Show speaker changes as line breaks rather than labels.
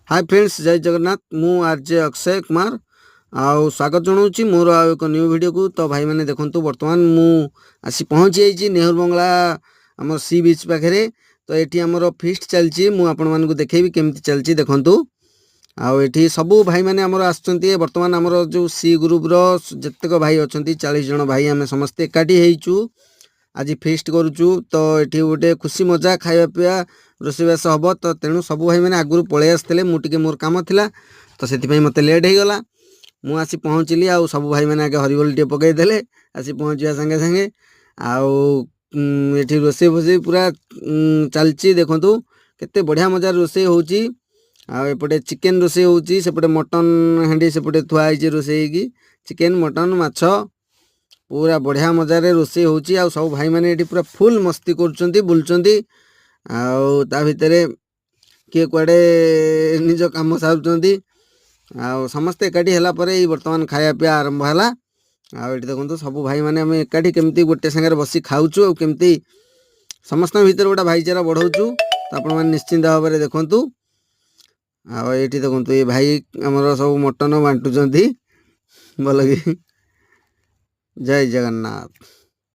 Hi friends, जय जगन्नाथ। मु RJ Akshay Kumar आउ स्वागत जनाऊँगी मोर आउ एक न्यू वीडियो को। तो भाई मैंने देखो बर्तमान मु आसी पहुँची जाइए नेहरू बंगला आम सी बीच पाखे। तो ये आमर फिस्ट चलती मुझे देखेबी केमती चलती देखूँ। आउ ये सबू भाई मैंने आमर आसुँच बर्तमान आमर जो सी ग्रुप रेतक भाई अच्छा 40 जन भाई आम समस्ते एकाठी होइचु आज फिस्ट करुचु। तो ये गोटे खुशी मजा खाଇବା पिया रोषेईबास हम। तो तेणु सबू भाई मैंने आगु पलि आसते मुझे मोर कम था तो से मत लेट हो गला। मु आसी पहुँचली आउ सबू भाई मैंने आगे हरिबोल टे पकईदे आसी पहुँचा संगे संगे आउ ये रोषे फोषे पूरा चलती देखूँ केते बढ़िया मजा रोषे होची। आउपटे चिकेन रोषे होची सेपटे मटन हांडी सेपटे थुआई रोषे की चिकेन मटन माछ पूरा बढ़िया मजार रोषे होची। आउ सब भाई मैंने ये पूरा फुल मस्ती कर बुलचंती आउ ता भितर किए कुआडे निज काम सारुचंती आउ समस्ते एकाठी है बर्तमान खाया पिया आरंभ है। आउ देखो सब भाई मैंने आम एकाठी केमती गोटे सांगे बसी खाऊचु और केमती समस्त भीतर गोटे भाईचारा बढ़ाऊचु। तो आपण मैंने निश्चिंत भाव में देखूँ। आउ ये देखो ये भाई आमर सब मटन बांटुंट भल कि। जय जगन्नाथ।